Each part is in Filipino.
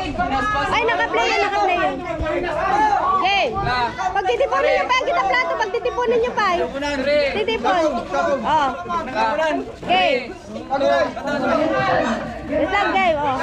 Ay, naka-play yun, naka-play yun. Okay. Pagtitipunin nyo pa yung kita plato, pagtitipunin nyo pa. Titipon. Oh. Okay. Wait lang, game. Oh.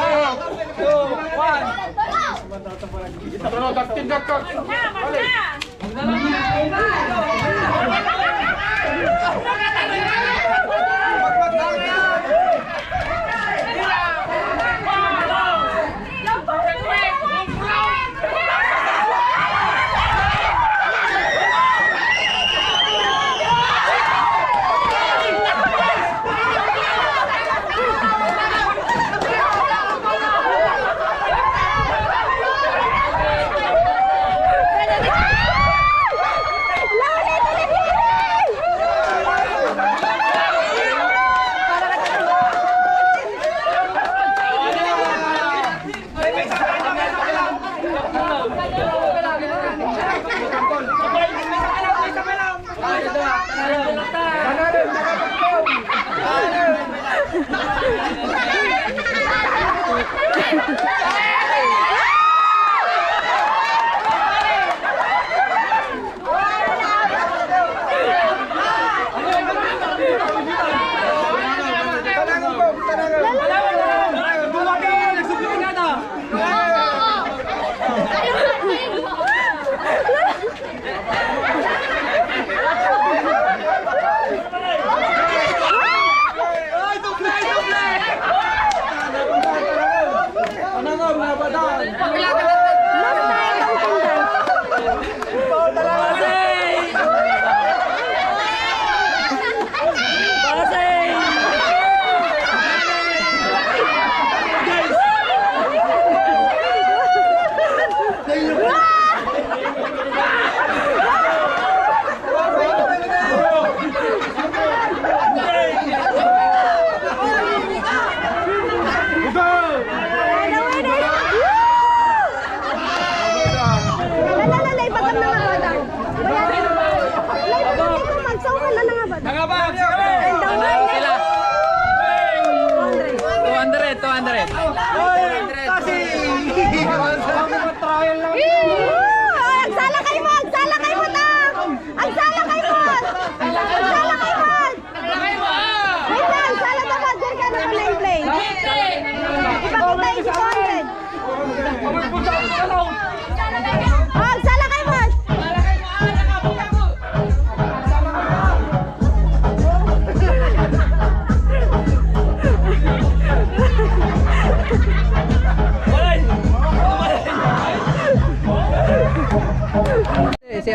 'Si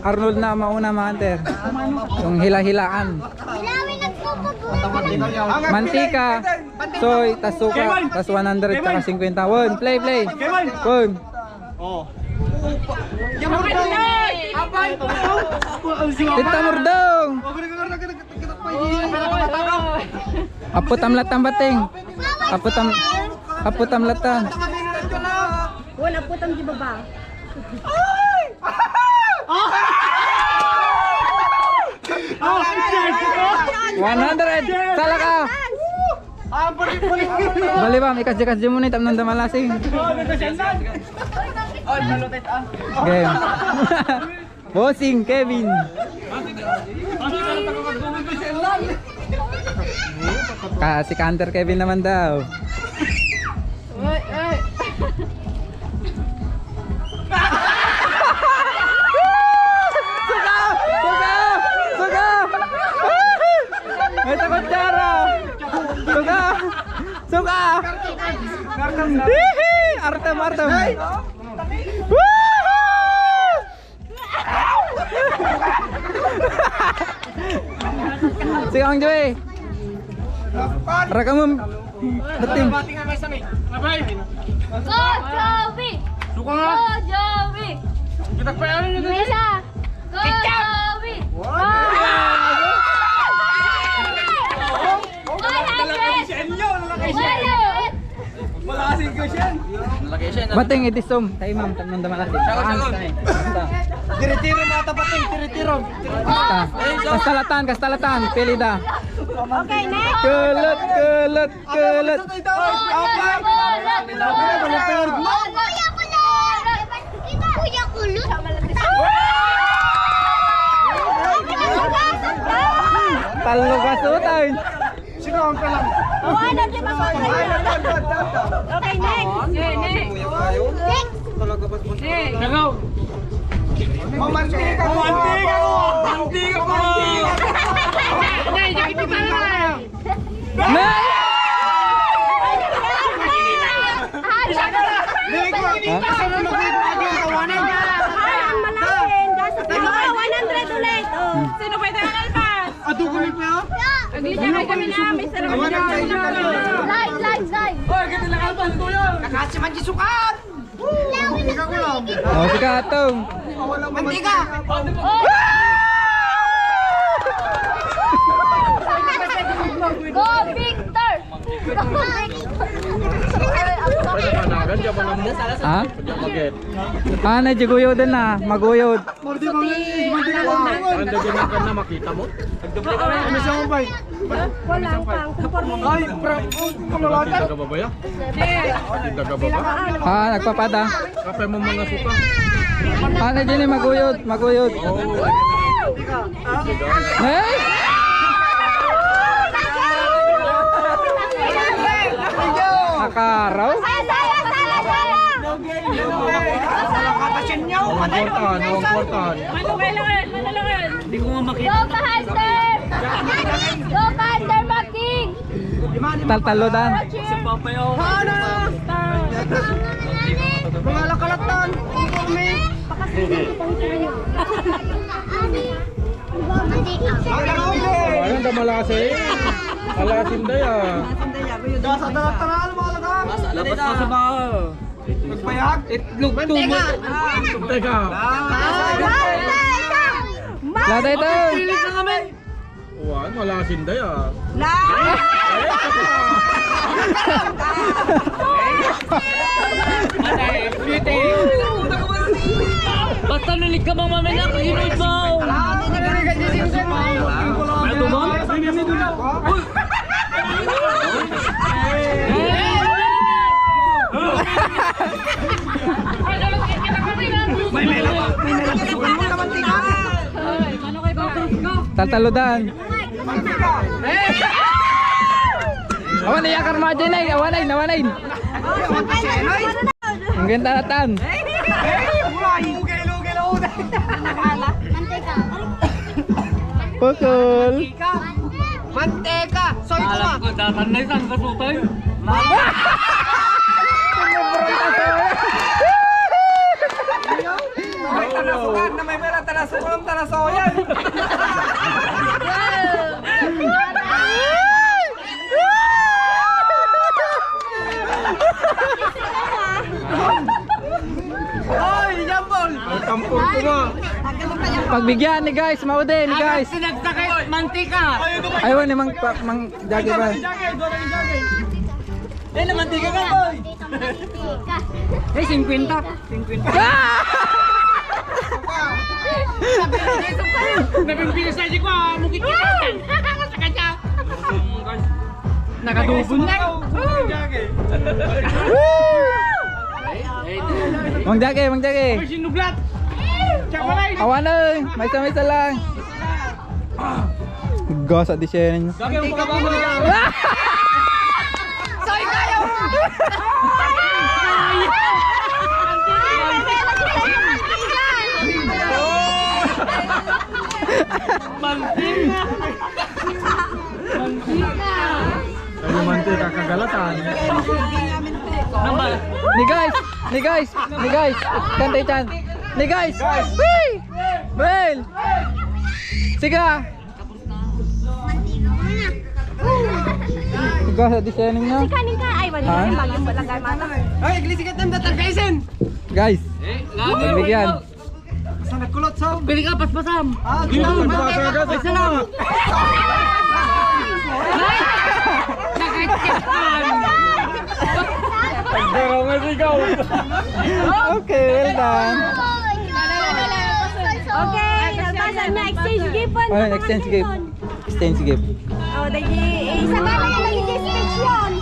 Arnold na mauna mga hunter. Yung hila-hilaan. Mantika, soy, tas suka, tas 100 tsaka 50. Won, play. Won. Oh. Tita Murdong. Aputam latang bating. Aputam latang. Wala aputam di baba. 100. Salah ka. Bali bang ikas-ikas mo ni tamnan damalasing. Game. Bossing Kevin. Si Kanter Kevin naman daw. May takot cara. Suka. Artem. Sigang Joy. Rakamum. Beting. Go Joey. Suka nga. Go Joey. Kita payarin nyo dito. Go Joey. Bating itisum. Tayo ma'am, tanong damalasi. Tiro mata bating, tiro. Kastalatan, pilida. Okay, next. Kelet. Apa? Talo ka sutan. Awanan di makontra. Okay, next. Next. Nagaw. Mantika mo! Mantika mo! Nay, jakit pa lang. Nay! Sino pwede ang alpas? Adugulit na yun? Aglitya kami na, may sarap na. Live. Oy, ganito lang alpas ito yun! Kakasi man jisukan! Mantika ko lang! Oh, si Katong. Mantika! Go, Victor! Ha? Ah, nagjuguyod din na. Maguyod. Ah, nagpapada. Ah, na dyan maguyod. Maguyod. Hey! Akaraw? Manulangan. Hindi ko nga makita. Go, Kahalter! Go, Kahalter, Making! Taltalodan. Sa papayaw. Mga lakalatan! Ano da malasi? Malasin da ya. Dasa taral mga lakan! Labas na sa baho. Nagpayag! Itlog tumo. Teka. Manteka! Lada ito. Pilit na kami. Wan, malasin da ya. Basta nulig ka bang maminak, hinood mo. Ito ba? May mela pa! May mela pa! Sukan mo na mantika! Taltalodan. Awan na yakar mo dyan ay. Awanain, awanain. Ang ganda natan. Pukul. Manteka! Soy ko Alam ko, datan na isang kasutay. May tanasukan na may mera tanasukan ng tanasoyan! Oy, jambol! Kampong ko mo. Pagbigyan ni guys, maude ni guys. Sinagsakit, mantika. Aywan ni mang jagi ba? Eh, namantika ka, boy! Eh, 50. Nabimbilis na ko, mukit ka. Sa kanya. Nakadubon na. Mang jagi, mang jagi. Sinublat. Awan ơi, may isa lang. Gas at disyan niyo. Ano mantika kagalatan. Ni guys. Kantay chan. Ni guys. Wee! Bel. Siga. Gas at disyan niyo. Kanin ka, ay, wala yung bagong balagay mata. Ay, glisikat ng datang kaisen! Guys, pagbigyan. Saan nagkulot, Sam? Pili ka, paspasam. Ah, gano'n! Ay, salamat. Okay, well done. Okay, nagbasan na exchange gift po. Oh, exchange gift. Exchange gift. Oh, isa ka na yung naging speech yun.